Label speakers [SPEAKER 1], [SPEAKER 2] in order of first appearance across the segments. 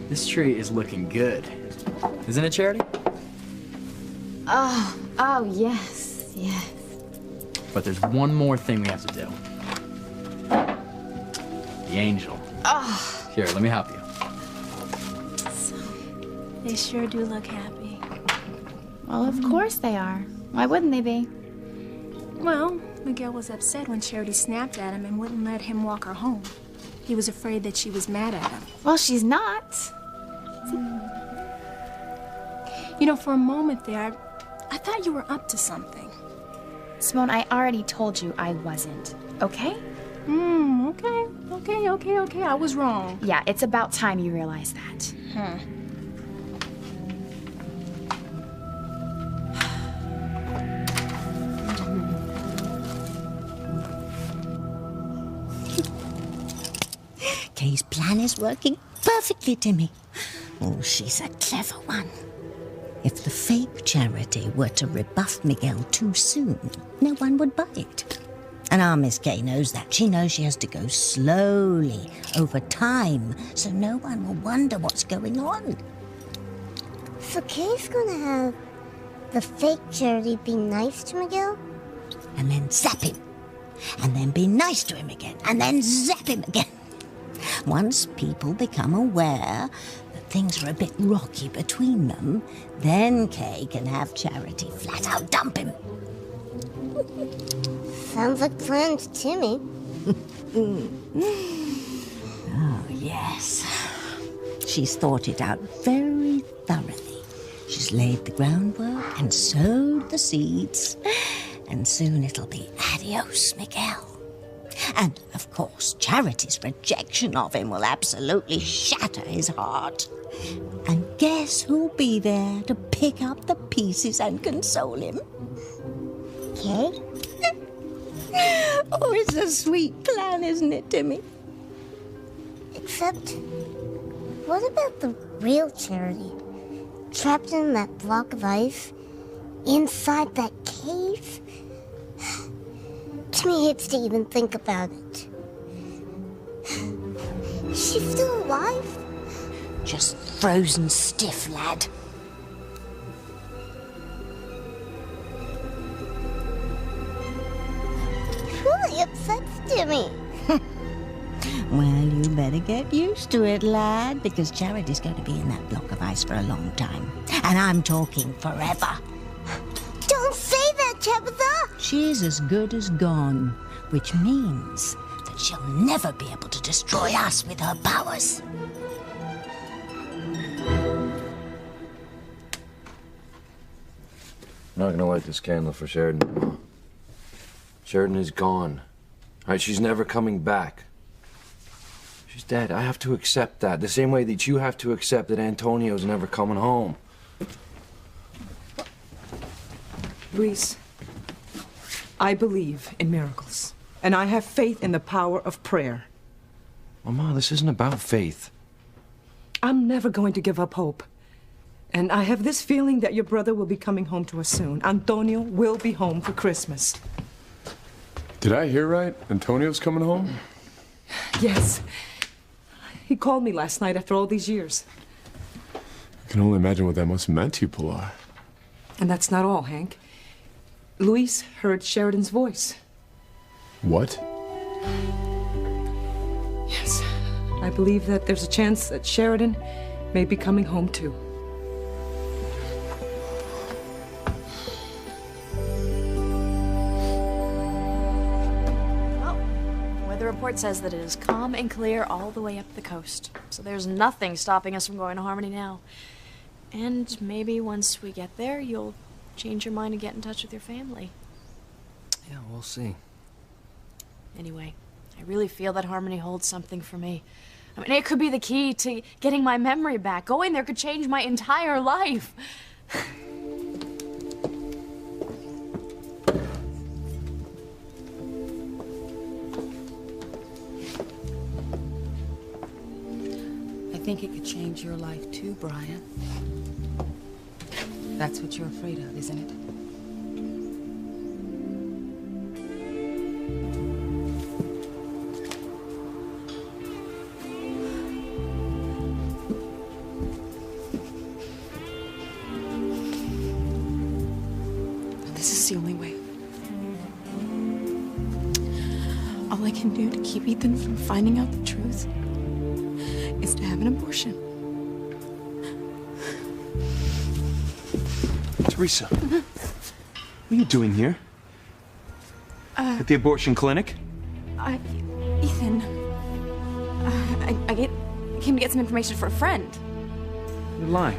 [SPEAKER 1] This tree is looking good. Isn't it, Charity?
[SPEAKER 2] Oh, yes, yes.
[SPEAKER 1] But there's one more thing we have to do. The angel.
[SPEAKER 2] Oh.
[SPEAKER 1] Here, let me help you.
[SPEAKER 3] They sure do look happy.
[SPEAKER 2] Well, of course they are. Why wouldn't they be?
[SPEAKER 3] Well, Miguel was upset when Charity snapped at him and wouldn't let him walk her home. He was afraid that she was mad at him.
[SPEAKER 2] Well, she's not.
[SPEAKER 3] You know, for a moment there, I thought you were up to something.
[SPEAKER 2] Simone, I already told you I wasn't, okay?
[SPEAKER 3] Okay. I was wrong.
[SPEAKER 2] Yeah, it's about time you realize that.
[SPEAKER 4] Kay's plan is working perfectly, Timmy. Oh, she's a clever one. If the fake Charity were to rebuff Miguel too soon, no one would buy it. And our Miss Kay knows that. She knows she has to go slowly, over time, so no one will wonder what's going on.
[SPEAKER 5] So Kay's gonna have the fake Charity be nice to Miguel?
[SPEAKER 4] And then zap him. And then be nice to him again. And then zap him again. Once people become aware that things are a bit rocky between them, then Kay can have Charity flat out dump him.
[SPEAKER 5] Sounds like plan to Timmy.
[SPEAKER 4] Oh, yes. She's thought it out very thoroughly. She's laid the groundwork and sowed the seeds. And soon it'll be adios, Miguel. And, of course, Charity's rejection of him will absolutely shatter his heart. And guess who'll be there to pick up the pieces and console him?
[SPEAKER 5] Kay?
[SPEAKER 4] Oh, it's a sweet plan, isn't it, Timmy?
[SPEAKER 5] Except, what about the real Charity? Trapped in that block of ice? Inside that cave? Timmy hates to even think about it. Is she still alive?
[SPEAKER 4] Just frozen stiff, lad.
[SPEAKER 5] Really upsets Timmy.
[SPEAKER 4] Well, you better get used to it, lad, because Charity's going to be in that block of ice for a long time. And I'm talking forever.
[SPEAKER 5] Don't say that, Tabitha!
[SPEAKER 4] She's as good as gone, which means that she'll never be able to destroy us with her powers.
[SPEAKER 6] I'm not gonna light this candle for Sheridan. Sheridan is gone. All right, she's never coming back. She's dead. I have to accept that. The same way that you have to accept that Antonio's never coming home.
[SPEAKER 7] Luis, I believe in miracles, and I have faith in the power of prayer.
[SPEAKER 6] Mama, this isn't about faith.
[SPEAKER 7] I'm never going to give up hope. And I have this feeling that your brother will be coming home to us soon. Antonio will be home for Christmas.
[SPEAKER 8] Did I hear right? Antonio's coming home?
[SPEAKER 7] Yes. He called me last night after all these years.
[SPEAKER 8] I can only imagine what that must have meant to you, Pilar.
[SPEAKER 7] And that's not all, Hank. Luis heard Sheridan's voice.
[SPEAKER 8] What?
[SPEAKER 7] Yes. I believe that there's a chance that Sheridan may be coming home too.
[SPEAKER 9] The report says that it is calm and clear all the way up the coast. So there's nothing stopping us from going to Harmony now. And maybe once we get there, you'll change your mind and get in touch with your family.
[SPEAKER 6] Yeah, we'll see.
[SPEAKER 9] Anyway, I really feel that Harmony holds something for me. I mean, it could be the key to getting my memory back. Going there could change my entire life.
[SPEAKER 10] I think it could change your life too, Brian. That's what you're afraid of, isn't it? It's the only way. All I can do to keep Ethan from finding out the truth is to have an abortion.
[SPEAKER 11] Teresa, what are you doing here? At the abortion clinic?
[SPEAKER 9] Ethan. I came to get some information for a friend.
[SPEAKER 11] You're lying.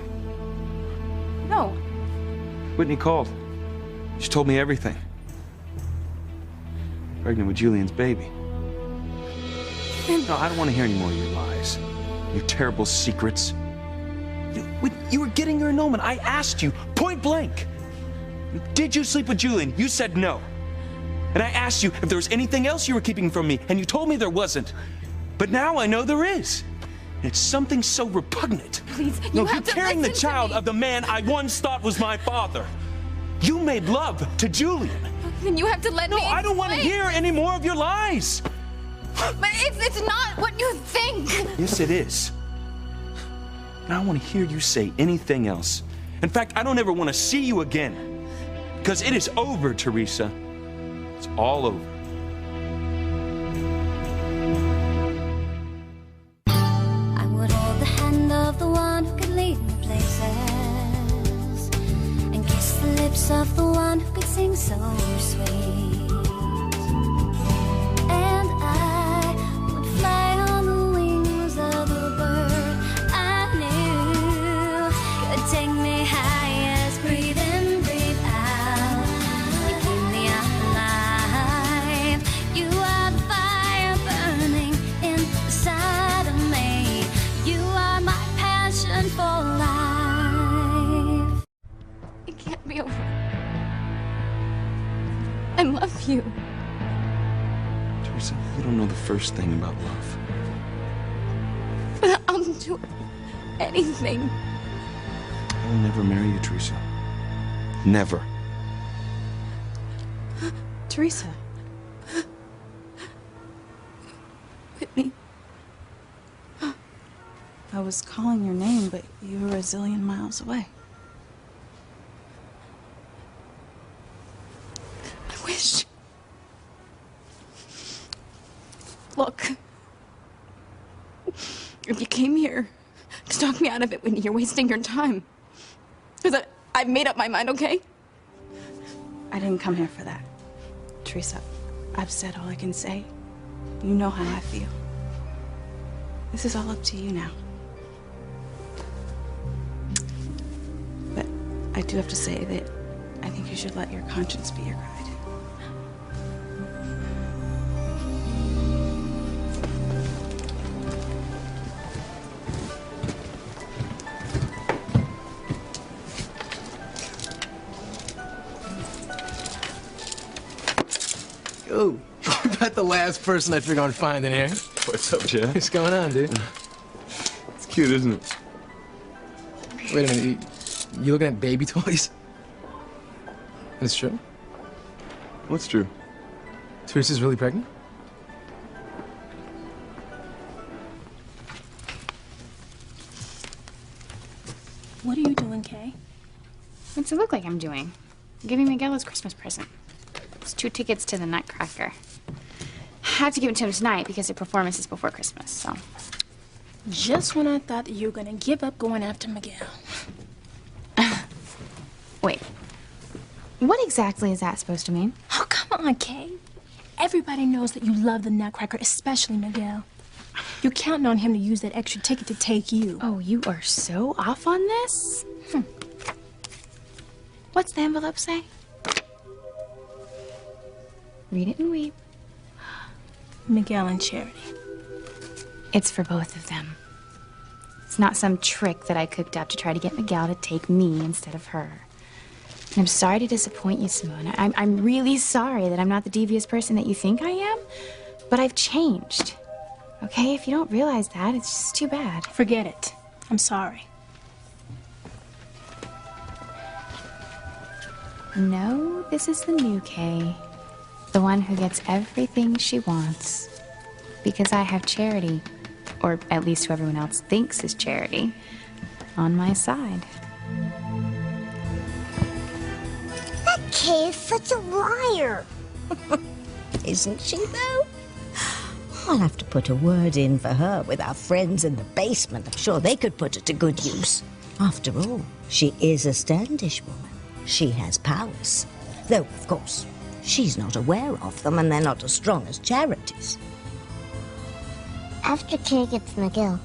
[SPEAKER 9] No.
[SPEAKER 11] Whitney called. She told me everything. Pregnant with Julian's baby. No, I don't want to hear any more of your lies. Your terrible secrets. You were getting your annulment. I asked you, point blank. Did you sleep with Julian? You said no. And I asked you if there was anything else you were keeping from me, and you told me there wasn't. But now I know there is. And it's something so repugnant.
[SPEAKER 9] Please,
[SPEAKER 11] no, you're carrying the child of the man I once thought was my father. You made love to Julian.
[SPEAKER 9] Then you have to let me
[SPEAKER 11] No, I don't want to hear any more of your lies.
[SPEAKER 9] But it's not what you think.
[SPEAKER 11] Yes, it is. And I don't want to hear you say anything else. In fact, I don't ever want to see you again. Because it is over, Teresa. It's all over.
[SPEAKER 12] I would hold the hand of the one who could lead me places and kiss the lips of the one who could sing so sweet. And I would fly on the wings of a bird I knew could take me high. Breathe in, breathe out. You keep me alive. You are the fire burning inside of me. You are my passion for life.
[SPEAKER 9] It can't be over. I love you.
[SPEAKER 11] Teresa, you don't know the first thing about love.
[SPEAKER 9] But I'll do anything.
[SPEAKER 11] I will never marry you, Teresa. Never.
[SPEAKER 10] Teresa.
[SPEAKER 9] Whitney.
[SPEAKER 10] I was calling your name, but you were a zillion miles away.
[SPEAKER 9] I wish. Look. If you came here to talk me out of it, Whitney, you're wasting your time. Because I've made up my mind, okay?
[SPEAKER 10] I didn't come here for that. Teresa, I've said all I can say. You know how I feel. This is all up to you now. But I do have to say that I think you should let your conscience be your guide.
[SPEAKER 13] Oh, you're about the last person I figure on finding here.
[SPEAKER 11] What's up, Jeff?
[SPEAKER 13] What's going on, dude?
[SPEAKER 11] It's cute, isn't it?
[SPEAKER 13] Wait a minute, you looking at baby toys? That's true?
[SPEAKER 11] What's true?
[SPEAKER 13] Teresa's really pregnant?
[SPEAKER 3] What are you doing, Kay?
[SPEAKER 2] What's it look like I'm doing? I'm giving Miguel his Christmas present. It's 2 tickets to the Nutcracker. I have to give it to him tonight because the performance is before Christmas, so.
[SPEAKER 3] Just when I thought that you were gonna give up going after Miguel.
[SPEAKER 2] Wait. What exactly is that supposed to mean?
[SPEAKER 3] Oh, come on, Kay. Everybody knows that you love the Nutcracker, especially Miguel. You're counting on him to use that extra ticket to take you.
[SPEAKER 2] Oh, you are so off on this? What's the envelope say? Read it and weep.
[SPEAKER 3] Miguel and Charity.
[SPEAKER 2] It's for both of them. It's not some trick that I cooked up to try to get Miguel to take me instead of her. And I'm sorry to disappoint you, Simone. I'm really sorry that I'm not the devious person that you think I am, but I've changed. Okay, if you don't realize that, it's just too bad.
[SPEAKER 3] Forget it. I'm sorry.
[SPEAKER 2] No, this is the new Kay. The one who gets everything she wants. Because I have Charity, or at least who everyone else thinks is Charity, on my side.
[SPEAKER 5] That Kay is such a liar.
[SPEAKER 4] Isn't she, though? I'll have to put a word in for her with our friends in the basement. I'm sure they could put it to good use. After all, she is a Standish woman. She has powers. Though, of course, she's not aware of them, and they're not as strong as Charity's.
[SPEAKER 5] After Kay gets Miguel,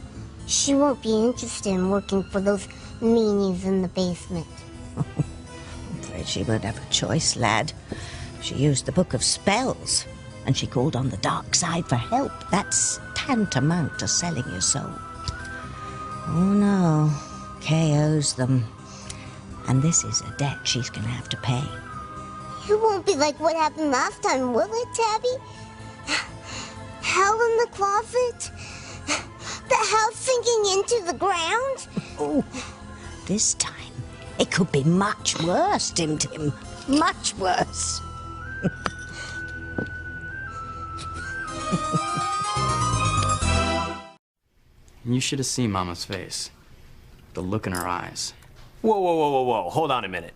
[SPEAKER 5] she won't be interested in working for those meanies in the basement.
[SPEAKER 4] I'm afraid she won't have a choice, lad. She used the Book of Spells, and she called on the dark side for help. That's tantamount to selling your soul. Oh, no. Kay owes them. And this is a debt she's going to have to pay.
[SPEAKER 5] It won't be like what happened last time, will it, Tabby? Hell in the closet? The house sinking into the ground?
[SPEAKER 4] Oh, this time it could be much worse, Tim Tim. Much worse.
[SPEAKER 1] You should have seen Mama's face. The look in her eyes.
[SPEAKER 14] Whoa, whoa, whoa, whoa, whoa. Hold on a minute.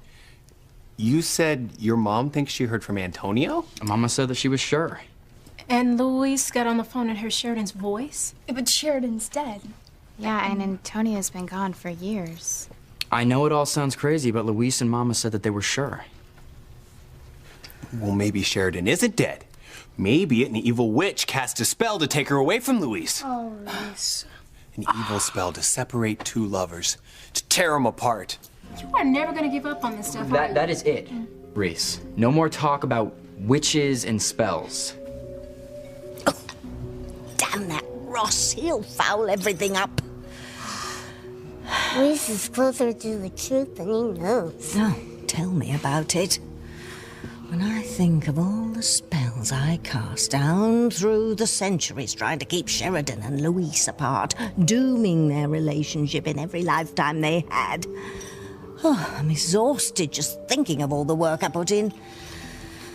[SPEAKER 14] You said your mom thinks she heard from Antonio?
[SPEAKER 1] Mama said that she was sure.
[SPEAKER 3] And Luis got on the phone and heard Sheridan's voice?
[SPEAKER 2] But Sheridan's dead. Yeah, and Antonio's been gone for years.
[SPEAKER 1] I know it all sounds crazy, but Luis and Mama said that they were sure.
[SPEAKER 14] Well, maybe Sheridan isn't dead. Maybe an evil witch cast a spell to take her away from Luis.
[SPEAKER 3] Oh, Luis.
[SPEAKER 14] An evil spell to separate two lovers, to tear them apart.
[SPEAKER 3] You are never going to give up on this stuff, are you?
[SPEAKER 1] That is it, Reese. No more talk about witches and spells.
[SPEAKER 4] Oh, damn that Ross. He'll foul everything up.
[SPEAKER 5] Reese is closer to the truth than he knows.
[SPEAKER 4] Oh, tell me about it. When I think of all the spells I cast down through the centuries trying to keep Sheridan and Luis apart, dooming their relationship in every lifetime they had. Oh, I'm exhausted just thinking of all the work I put in.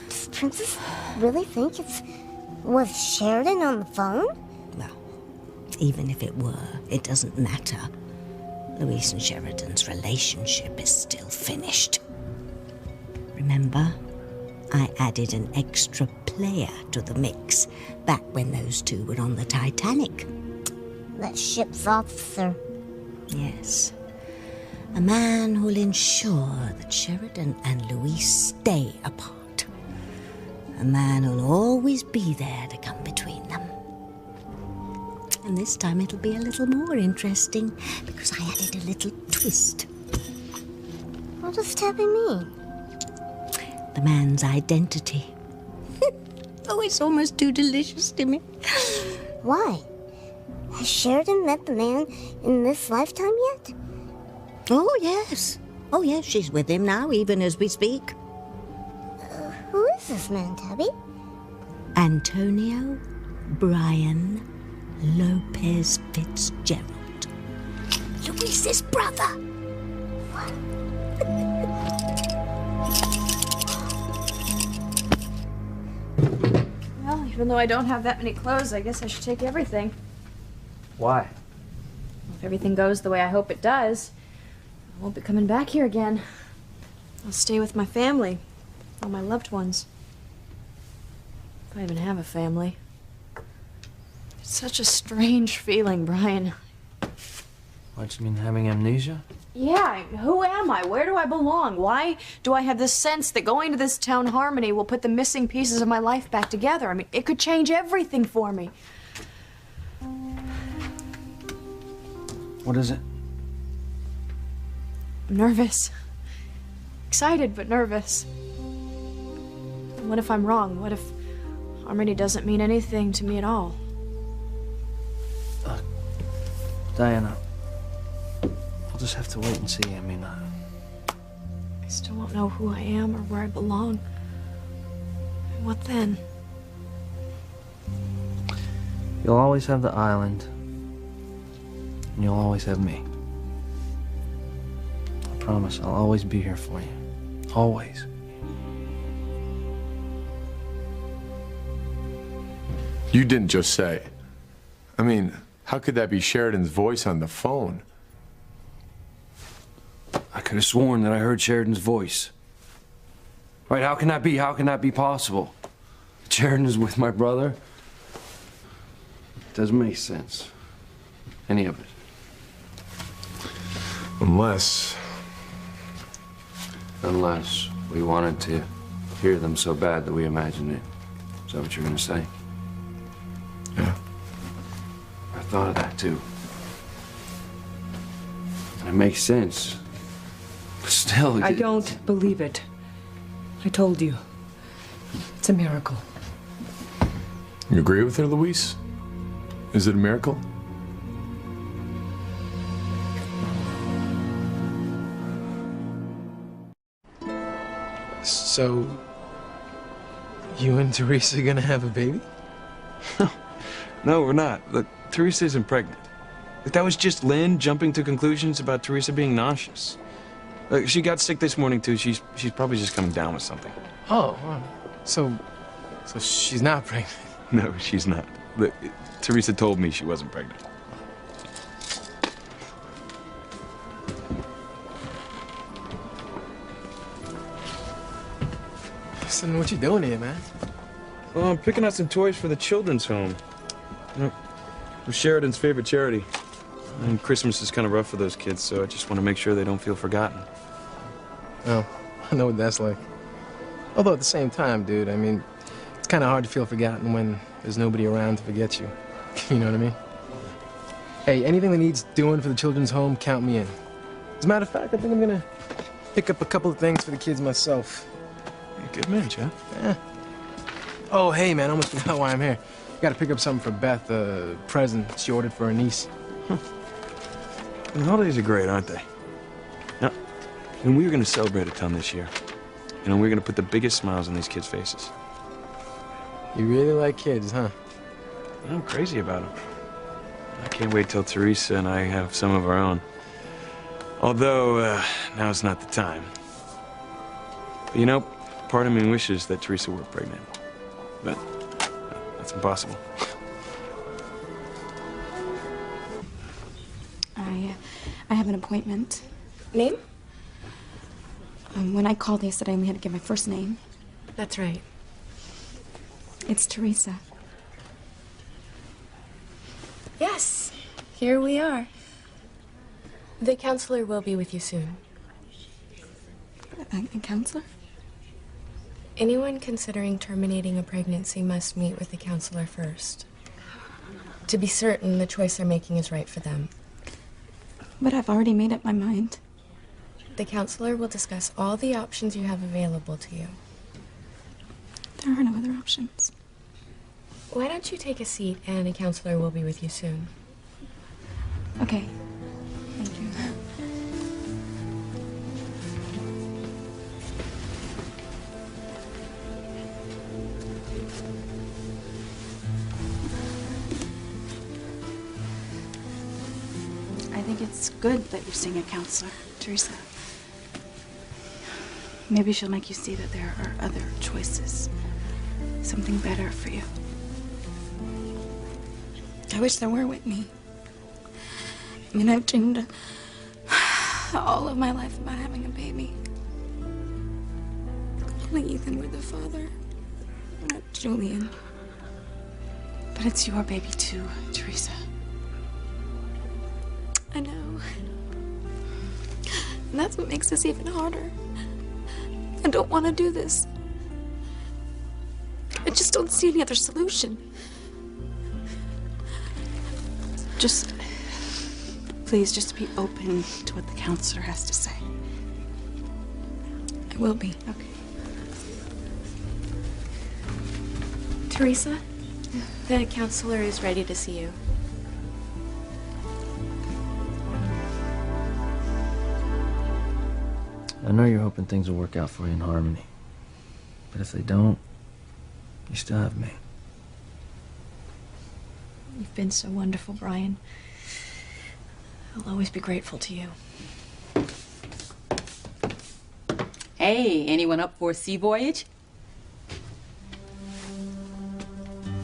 [SPEAKER 5] Does Princess really think was Sheridan on the phone?
[SPEAKER 4] Well, even if it were, it doesn't matter. Luis and Sheridan's relationship is still finished. Remember? I added an extra player to the mix back when those two were on the Titanic.
[SPEAKER 5] That ship's officer.
[SPEAKER 4] Yes. A man who'll ensure that Sheridan and Luis stay apart. A man who'll always be there to come between them. And this time it'll be a little more interesting because I added a little twist.
[SPEAKER 5] What does Tabby mean?
[SPEAKER 4] The man's identity. Oh, it's almost too delicious to me.
[SPEAKER 5] Why? Has Sheridan met the man in this lifetime yet?
[SPEAKER 4] Oh, yes. Oh, yes, she's with him now, even as we speak.
[SPEAKER 5] Who is this man, Tabby?
[SPEAKER 4] Antonio Brian Lopez Fitzgerald. Luis's brother.
[SPEAKER 9] Well, even though I don't have that many clothes, I guess I should take everything.
[SPEAKER 1] Why?
[SPEAKER 9] If everything goes the way I hope it does, I won't be coming back here again. I'll stay with my family, all my loved ones. If I even have a family. It's such a strange feeling, Brian.
[SPEAKER 6] What, you mean having amnesia?
[SPEAKER 9] Yeah, who am I? Where do I belong? Why do I have this sense that going to this town Harmony will put the missing pieces of my life back together? I mean, it could change everything for me.
[SPEAKER 6] What is it?
[SPEAKER 9] I'm nervous. Excited, but nervous. What if I'm wrong? What if Harmony doesn't mean anything to me at all?
[SPEAKER 6] Diana, I'll just have to wait and see. I mean,
[SPEAKER 9] I still won't know who I am or where I belong. What then?
[SPEAKER 6] you'll always have the island, and you'll always have me. I promise, I'll always be here for you. Always.
[SPEAKER 8] You didn't just say. I mean, how could that be Sheridan's voice on the phone?
[SPEAKER 6] I could have sworn that I heard Sheridan's voice. Right, how can that be? How can that be possible? Sheridan is with my brother? Doesn't make sense. Any of it.
[SPEAKER 8] Unless
[SPEAKER 6] we wanted to hear them so bad that we imagined it. Is that what you're gonna say?
[SPEAKER 8] Yeah.
[SPEAKER 6] I thought of that too. And it makes sense. But still,
[SPEAKER 7] I don't believe it. I told you. It's a miracle.
[SPEAKER 8] You agree with her, Luis? Is it a miracle?
[SPEAKER 13] So, you and Teresa gonna have a baby?
[SPEAKER 11] No, we're not. Look, Teresa isn't pregnant. Look, that was just Lynn jumping to conclusions about Teresa being nauseous. Look, she got sick this morning too. She's probably just coming down with something.
[SPEAKER 13] Oh, so she's not pregnant.
[SPEAKER 11] No, she's not. Look, Teresa told me she wasn't pregnant.
[SPEAKER 13] Listen, what you doing here, man?
[SPEAKER 11] Well, I'm picking out some toys for the children's home. You know, it was Sheridan's favorite charity. And Christmas is kind of rough for those kids, so I just want to make sure they don't feel forgotten.
[SPEAKER 13] Oh, I know what that's like. Although at the same time, dude, I mean, it's kind of hard to feel forgotten when there's nobody around to forget you. You know what I mean? Hey, anything that needs doing for the children's home, count me in. As a matter of fact, I think I'm gonna pick up a couple of things for the kids myself.
[SPEAKER 11] You're a good man, Jeff.
[SPEAKER 13] Yeah. Oh, hey, man, I almost forgot why I'm here. Gotta pick up something for Beth, a present she ordered for her niece.
[SPEAKER 11] The holidays are great, aren't they? Now, and we're going to celebrate a ton this year. You know, we're going to put the biggest smiles on these kids' faces.
[SPEAKER 13] You really like kids, huh?
[SPEAKER 11] I'm crazy about them. I can't wait till Teresa and I have some of our own. Although, now's not the time. But, you know, part of me wishes that Teresa were pregnant. But that's impossible.
[SPEAKER 10] I have an appointment.
[SPEAKER 9] Name?
[SPEAKER 10] When I called, they said I only had to give my first name.
[SPEAKER 9] That's right.
[SPEAKER 10] It's Teresa.
[SPEAKER 9] Yes, here we are. The counselor will be with you soon.
[SPEAKER 10] A counselor?
[SPEAKER 9] Anyone considering terminating a pregnancy must meet with the counselor first. To be certain the choice they're making is right for them.
[SPEAKER 10] But I've already made up my mind.
[SPEAKER 9] The counselor will discuss all the options you have available to you.
[SPEAKER 10] There are no other options.
[SPEAKER 9] Why don't you take a seat and a counselor will be with you soon.
[SPEAKER 10] Okay. Thank you. I think it's good that you're seeing a counselor, Teresa. Maybe she'll make you see that there are other choices. Something better for you. I wish there were, Whitney. I mean, I've dreamed all of my life about having a baby. Only Ethan were the father, not Julian. But it's your baby too, Teresa. I know. And that's what makes this even harder. I don't want to do this. I just don't see any other solution. Just, please, just be open to what the counselor has to say. I will be. Okay.
[SPEAKER 9] Teresa, the counselor is ready to see you.
[SPEAKER 1] I know you're hoping things will work out for you in Harmony. But if they don't, you still have me.
[SPEAKER 9] You've been so wonderful, Brian. I'll always be grateful to you.
[SPEAKER 15] Hey, anyone up for a sea voyage?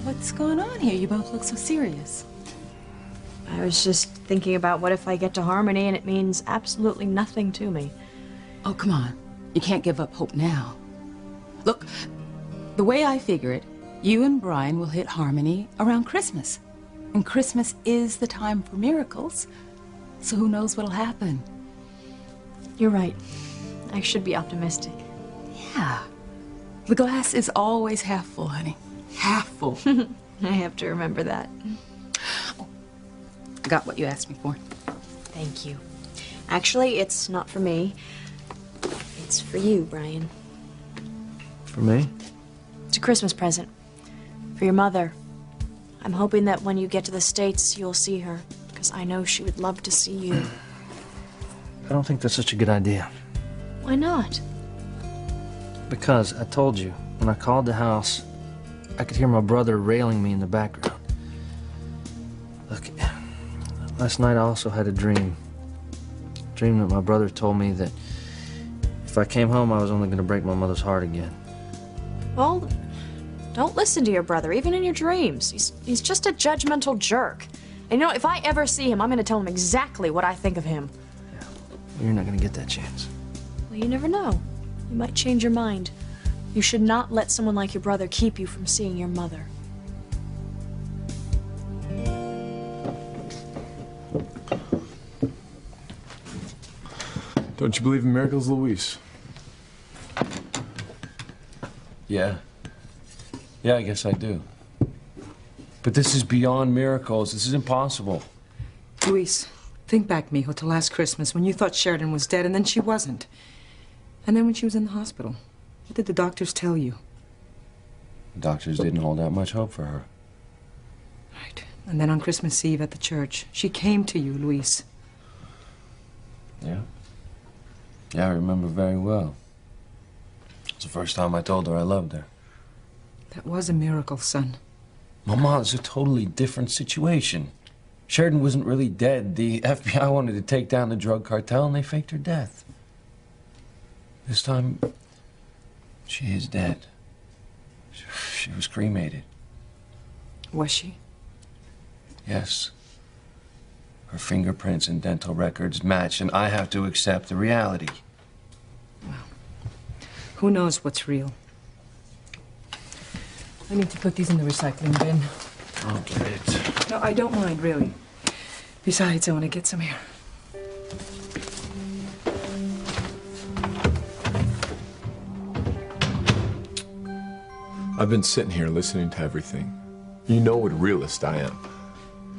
[SPEAKER 15] What's going on here? You both look so serious.
[SPEAKER 9] I was just thinking about what if I get to Harmony and it means absolutely nothing to me.
[SPEAKER 15] Oh, come on. You can't give up hope now. Look, the way I figure it, you and Brian will hit Harmony around Christmas. And Christmas is the time for miracles. So who knows what'll happen?
[SPEAKER 9] You're right. I should be optimistic.
[SPEAKER 15] Yeah. The glass is always half full, honey. Half full.
[SPEAKER 9] I have to remember that.
[SPEAKER 15] I got what you asked me for.
[SPEAKER 9] Thank you. Actually, it's not for me. It's for you, Brian.
[SPEAKER 1] For me?
[SPEAKER 9] It's a Christmas present. For your mother. I'm hoping that when you get to the States, you'll see her. Because I know she would love to see you.
[SPEAKER 1] I don't think that's such a good idea.
[SPEAKER 9] Why not?
[SPEAKER 1] Because I told you, when I called the house, I could hear my brother railing me in the background. Look, last night I also had a dream. A dream that my brother told me that if I came home, I was only going to break my mother's heart again.
[SPEAKER 9] Well, don't listen to your brother, even in your dreams. He's just a judgmental jerk. And you know, if I ever see him, I'm going to tell him exactly what I think of him.
[SPEAKER 1] You're not going to get that chance.
[SPEAKER 9] Well, you never know. You might change your mind. You should not let someone like your brother keep you from seeing your mother.
[SPEAKER 8] Don't you believe in miracles, Luis?
[SPEAKER 6] Yeah. Yeah, I guess I do. But this is beyond miracles. This is impossible.
[SPEAKER 7] Luis, think back, mijo, to last Christmas when you thought Sheridan was dead and then she wasn't. And then when she was in the hospital. What did the doctors tell you?
[SPEAKER 6] The doctors didn't hold out much hope for her.
[SPEAKER 7] Right. And then on Christmas Eve at the church, she came to you, Luis.
[SPEAKER 6] Yeah. Yeah, I remember very well. It was the first time I told her I loved her.
[SPEAKER 7] That was a miracle, son.
[SPEAKER 6] Mama, it's a totally different situation. Sheridan wasn't really dead. The FBI wanted to take down the drug cartel and they faked her death. This time, she is dead. She was cremated.
[SPEAKER 7] Was she?
[SPEAKER 6] Yes. Her fingerprints and dental records match, and I have to accept the reality.
[SPEAKER 7] Who knows what's real? I need to put these in the recycling bin.
[SPEAKER 6] I'll get it.
[SPEAKER 7] No, I don't mind, really. Besides, I want to get some air.
[SPEAKER 8] I've been sitting here listening to everything. You know what realist I am.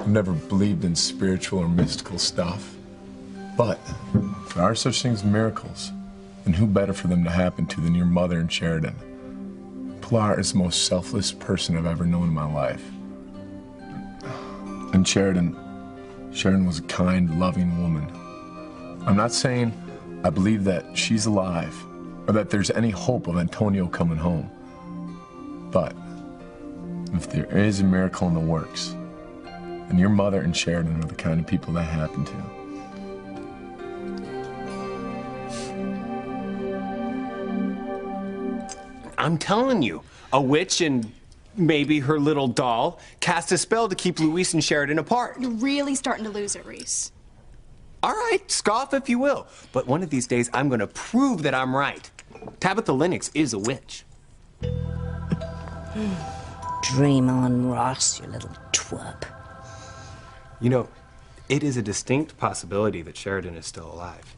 [SPEAKER 8] I've never believed in spiritual or mystical stuff. But if there are such things as miracles, then who better for them to happen to than your mother and Sheridan? Pilar is the most selfless person I've ever known in my life. And Sheridan was a kind, loving woman. I'm not saying I believe that she's alive or that there's any hope of Antonio coming home. But if there is a miracle in the works, then your mother and Sheridan are the kind of people that happen to.
[SPEAKER 14] I'm telling you, a witch and maybe her little doll cast a spell to keep Luis and Sheridan apart.
[SPEAKER 16] You're really starting to lose it, Reese.
[SPEAKER 14] All right, scoff if you will. But one of these days, I'm going to prove that I'm right. Tabitha Lennox is a witch.
[SPEAKER 4] Dream on, Ross, you little twerp.
[SPEAKER 14] You know, it is a distinct possibility that Sheridan is still alive.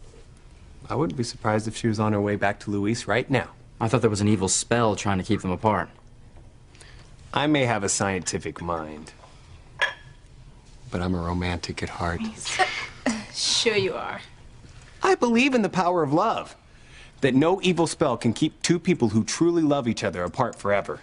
[SPEAKER 14] I wouldn't be surprised if she was on her way back to Luis right now.
[SPEAKER 17] I thought there was an evil spell trying to keep them apart.
[SPEAKER 14] I may have a scientific mind, but I'm a romantic at heart.
[SPEAKER 16] Sure you are.
[SPEAKER 14] I believe in the power of love, that no evil spell can keep two people who truly love each other apart forever.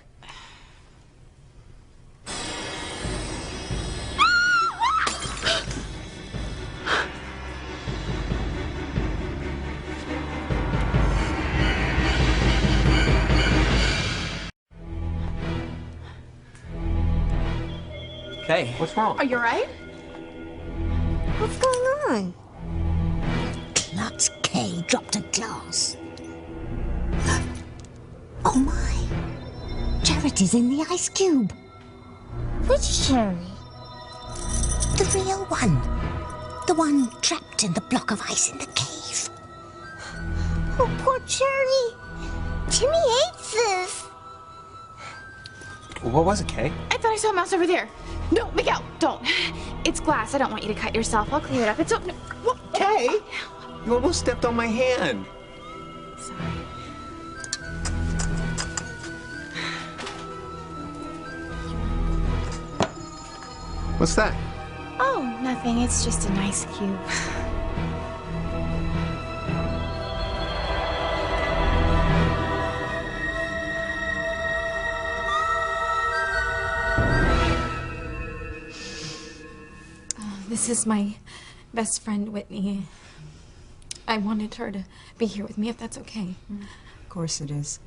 [SPEAKER 14] Hey, what's wrong?
[SPEAKER 16] Are you all right?
[SPEAKER 5] What's going on?
[SPEAKER 4] Klutz K dropped a glass. Oh my! Charity's in the ice cube.
[SPEAKER 5] Which Charity?
[SPEAKER 4] The real one. The one trapped in the block of ice in the cave.
[SPEAKER 5] Oh, poor Charity. Timmy hates this.
[SPEAKER 14] What was it, Kay?
[SPEAKER 2] I thought I saw a mouse over there. No, Miguel, don't. It's glass. I don't want you to cut yourself. I'll clean it up. It's open. What?
[SPEAKER 14] Kay! You almost stepped on my hand.
[SPEAKER 2] Sorry.
[SPEAKER 14] What's that?
[SPEAKER 2] Oh, nothing. It's just a nice cube. This is my best friend, Whitney. I wanted her to be here with me, if that's okay.
[SPEAKER 18] Of course it is.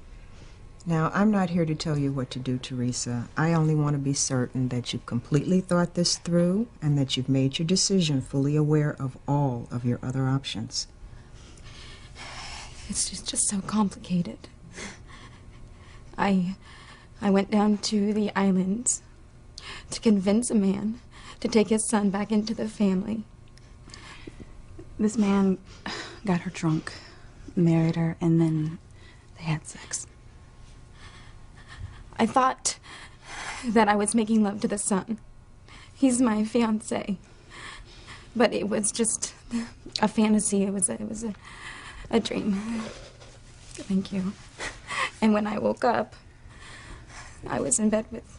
[SPEAKER 18] Now, I'm not here to tell you what to do, Teresa. I only want to be certain that you've completely thought this through and that you've made your decision fully aware of all of your other options.
[SPEAKER 2] It's just so complicated. I went down to the islands to convince a man to take his son back into the family.
[SPEAKER 10] This man got her drunk, married her, and then they had sex.
[SPEAKER 2] I thought that I was making love to the son. He's my fiancé. But it was just a fantasy. It was a dream. Thank you. And when I woke up, I was in bed with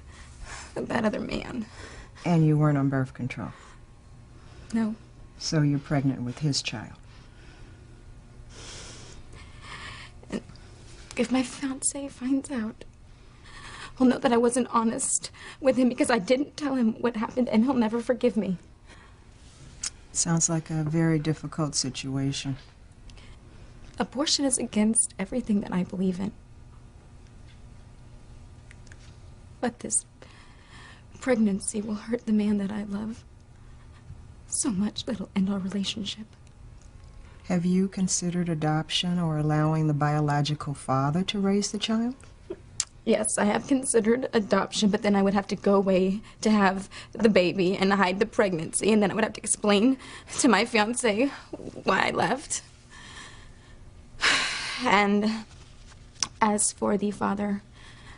[SPEAKER 2] that other man.
[SPEAKER 18] And you weren't on birth control?
[SPEAKER 2] No.
[SPEAKER 18] So you're pregnant with his child?
[SPEAKER 2] And if my fiancé finds out, he'll know that I wasn't honest with him because I didn't tell him what happened, and he'll never forgive me.
[SPEAKER 18] Sounds like a very difficult situation.
[SPEAKER 2] Abortion is against everything that I believe in. But this pregnancy will hurt the man that I love so much that it'll end our relationship.
[SPEAKER 18] Have you considered adoption or allowing the biological father to raise the child?
[SPEAKER 2] Yes, I have considered adoption, but then I would have to go away to have the baby and hide the pregnancy, and then I would have to explain to my fiancé why I left. And as for the father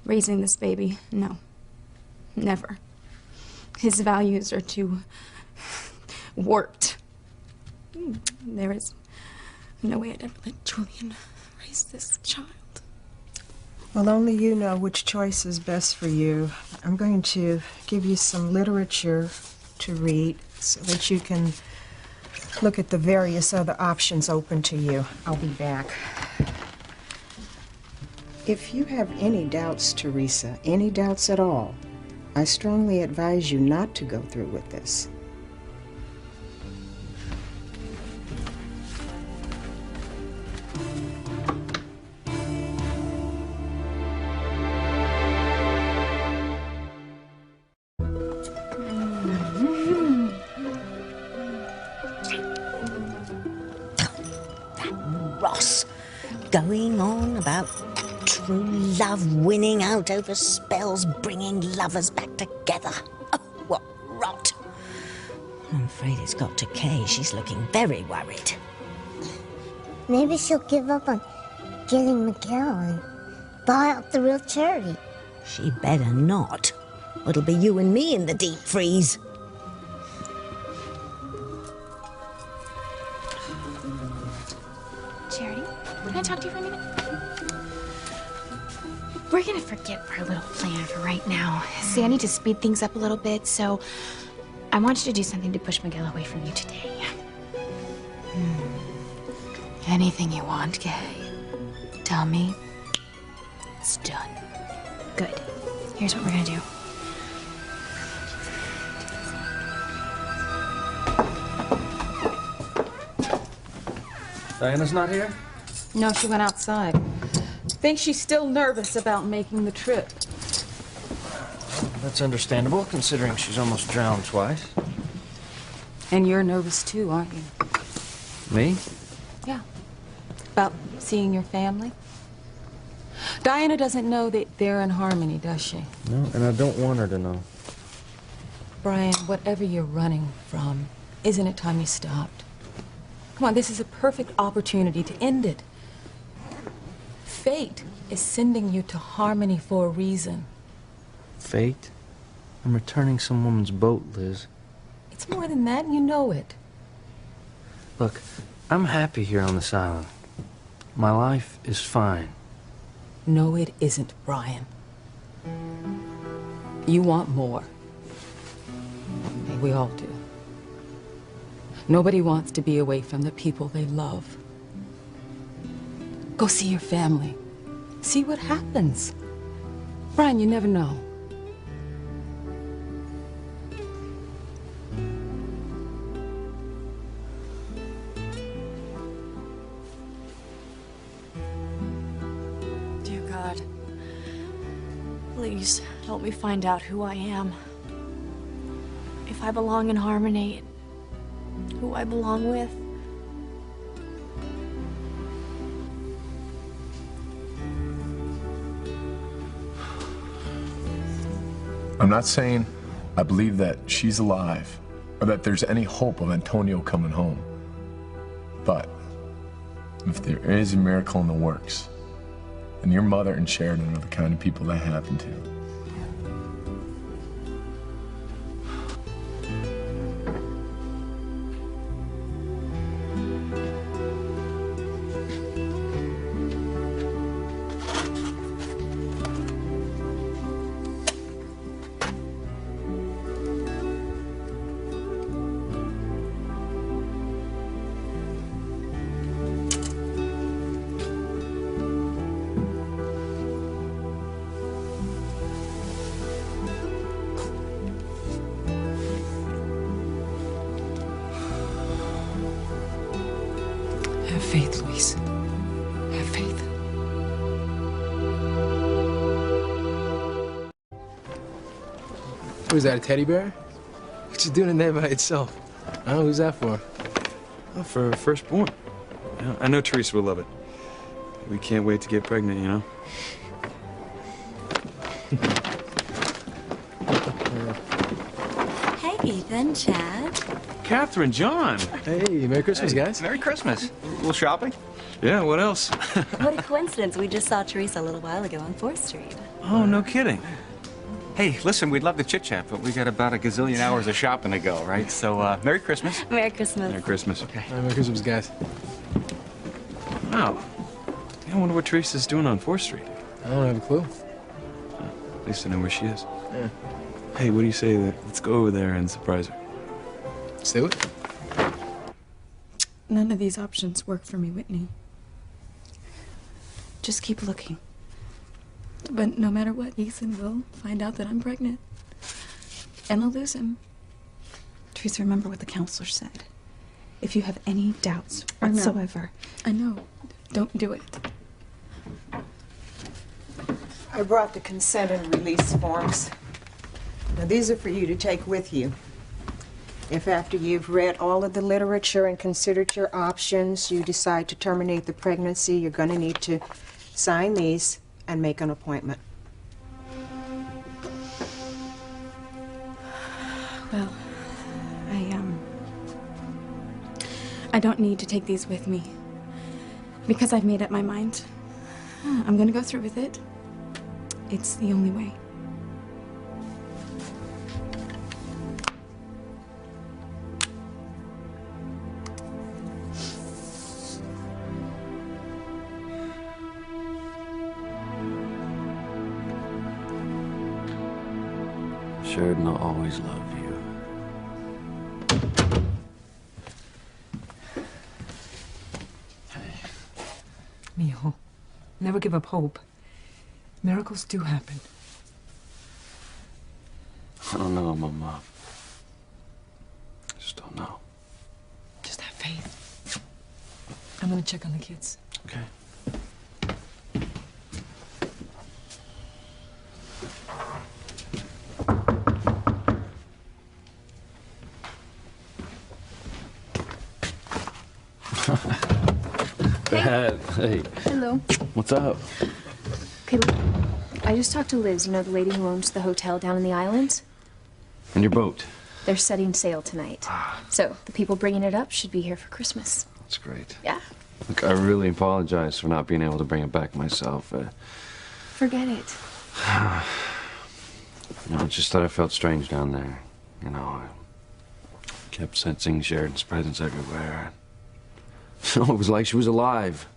[SPEAKER 2] raising this baby, no, never. His values are too warped. There is no way I'd ever let Julian raise this child.
[SPEAKER 18] Well, only you know which choice is best for you. I'm going to give you some literature to read so that you can look at the various other options open to you. I'll be back. If you have any doubts, Teresa, any doubts at all, I strongly advise you not to go through with this.
[SPEAKER 4] Ross, going on about true love winning out over spells, bringing lovers back together. Oh, what rot. I'm afraid it's got to Kay. She's looking very worried.
[SPEAKER 5] Maybe she'll give up on getting Miguel and buy out the real Charity.
[SPEAKER 4] She better not. It'll be you and me in the deep freeze.
[SPEAKER 2] Charity, can I talk to you for a minute? We're gonna forget our little plan for right now. See, I need to speed things up a little bit, so I want you to do something to push Miguel away from you today. Anything you want, Kay. Tell me. It's done. Good. Here's what we're gonna do.
[SPEAKER 1] Diana's not here?
[SPEAKER 15] No, she went outside. Think she's still nervous about making the trip.
[SPEAKER 1] That's understandable, considering she's almost drowned twice.
[SPEAKER 15] And you're nervous too, aren't you?
[SPEAKER 1] Me?
[SPEAKER 15] Yeah. About seeing your family? Diana doesn't know that they're in harmony, does she?
[SPEAKER 1] No, and I don't want her to know.
[SPEAKER 15] Brian, whatever you're running from, isn't it time you stopped? Come on, this is a perfect opportunity to end it. Fate is sending you to Harmony for a reason.
[SPEAKER 1] Fate? I'm returning some woman's boat, Liz.
[SPEAKER 15] It's more than that, and you know it.
[SPEAKER 1] Look, I'm happy here on this island. My life is fine.
[SPEAKER 15] No, it isn't, Brian. You want more. We all do. Nobody wants to be away from the people they love. Go see your family. See what happens. Brian, you never know.
[SPEAKER 9] Dear God, please help me find out who I am. If I belong in Harmony, who I belong with.
[SPEAKER 8] I'm not saying I believe that she's alive or that there's any hope of Antonio coming home. But if there is a miracle in the works, then your mother and Sheridan are the kind of people that happen to.
[SPEAKER 15] Have faith, Luis. Have faith.
[SPEAKER 13] Who's that, a teddy bear? What you doing in there by itself? Oh, who's that for?
[SPEAKER 11] Oh, for her firstborn. Yeah, I know Teresa will love it. We can't wait to get pregnant, you know?
[SPEAKER 19] Hey, Ethan, Chad.
[SPEAKER 11] Catherine, John.
[SPEAKER 13] Hey, Merry Christmas, guys.
[SPEAKER 20] Merry Christmas. A little shopping?
[SPEAKER 11] Yeah, what else?
[SPEAKER 19] What a coincidence. We just saw Teresa a little while ago on 4th Street.
[SPEAKER 11] Oh, no kidding.
[SPEAKER 20] Hey, listen, we'd love to chit-chat, but we got about a gazillion hours of shopping to go, right? So, Merry Christmas.
[SPEAKER 19] Merry Christmas.
[SPEAKER 11] Merry Christmas.
[SPEAKER 20] Okay.
[SPEAKER 13] Merry Christmas, guys.
[SPEAKER 11] Wow. I wonder what Teresa's doing on 4th Street.
[SPEAKER 13] I don't have a clue.
[SPEAKER 11] At least I know where she is.
[SPEAKER 13] Yeah.
[SPEAKER 11] Hey, what do you say that let's go over there and surprise her?
[SPEAKER 13] Let's do it.
[SPEAKER 10] None of these options work for me, Whitney. Just keep looking. But no matter what, Ethan will find out that I'm pregnant. And I'll lose him. Teresa, remember what the counselor said. If you have any doubts whatsoever... I know. Don't do it.
[SPEAKER 18] I brought the consent and release forms. Now, these are for you to take with you. If after you've read all of the literature and considered your options, you decide to terminate the pregnancy, you're going to need to sign these and make an appointment.
[SPEAKER 10] Well, I don't need to take these with me. Because I've made up my mind. I'm gonna go through with it. It's the only way.
[SPEAKER 6] Sheridan, I'll always love you.
[SPEAKER 7] Mijo, never give up hope. Miracles do happen.
[SPEAKER 6] I don't know, Mama. I just don't know.
[SPEAKER 7] Just have faith. I'm gonna check on the kids.
[SPEAKER 6] Okay. Dad, hey.
[SPEAKER 3] Hello.
[SPEAKER 6] What's up?
[SPEAKER 3] Okay, look, I just talked to Liz, you know, the lady who owns the hotel down in the islands.
[SPEAKER 6] And your boat?
[SPEAKER 3] They're setting sail tonight. So the people bringing it up should be here for Christmas.
[SPEAKER 6] That's great.
[SPEAKER 3] Yeah.
[SPEAKER 6] Look, I really apologize for not being able to bring it back myself.
[SPEAKER 2] Forget it.
[SPEAKER 6] You know, it's just that I felt strange down there. You know, I kept sensing Sheridan's presence everywhere. It was like she was alive.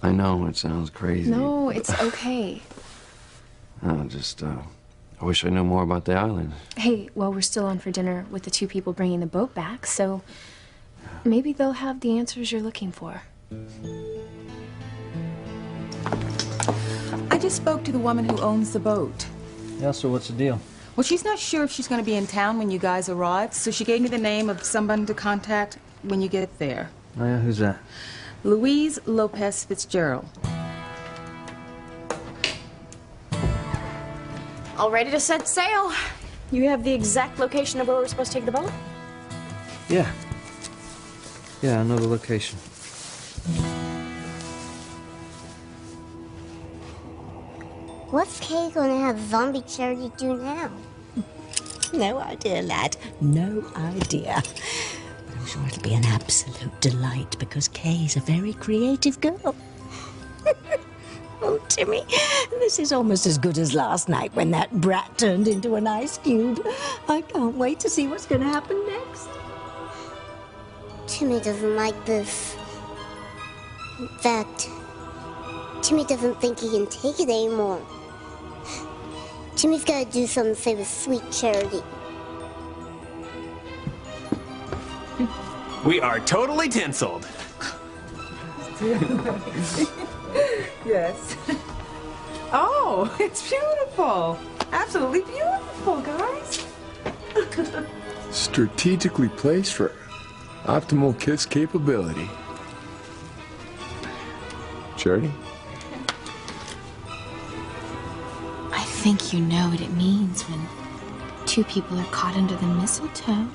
[SPEAKER 6] I know it sounds crazy.
[SPEAKER 2] No, it's okay.
[SPEAKER 6] I wish I knew more about the island.
[SPEAKER 2] Hey, well, we're still on for dinner with the 2 people bringing the boat back, so maybe they'll have the answers you're looking for.
[SPEAKER 15] I just spoke to the woman who owns the boat.
[SPEAKER 1] Yeah, so what's the deal?
[SPEAKER 15] Well, she's not sure if she's going to be in town when you guys arrive, so she gave me the name of someone to contact when you get there.
[SPEAKER 1] Oh, yeah, who's that?
[SPEAKER 15] Louise Lopez Fitzgerald.
[SPEAKER 9] All ready to set sail. You have the exact location of where we're supposed to take the boat?
[SPEAKER 1] Yeah. Yeah, I know the location.
[SPEAKER 5] What's Kay gonna have zombie Charity do now?
[SPEAKER 4] No idea, lad. No idea. But I'm sure it'll be an absolute delight because Kay's a very creative girl. Oh, Timmy, this is almost as good as last night when that brat turned into an ice cube. I can't wait to see what's going to happen next.
[SPEAKER 5] Timmy doesn't like this. In fact, Timmy doesn't think he can take it anymore. Timmy's gotta do something to save his sweet Charity.
[SPEAKER 14] We are totally tinseled.
[SPEAKER 7] Yes. Oh, it's beautiful. Absolutely beautiful, guys.
[SPEAKER 8] Strategically placed for optimal kiss capability. Charity?
[SPEAKER 2] I think you know what it means when 2 people are caught under the mistletoe.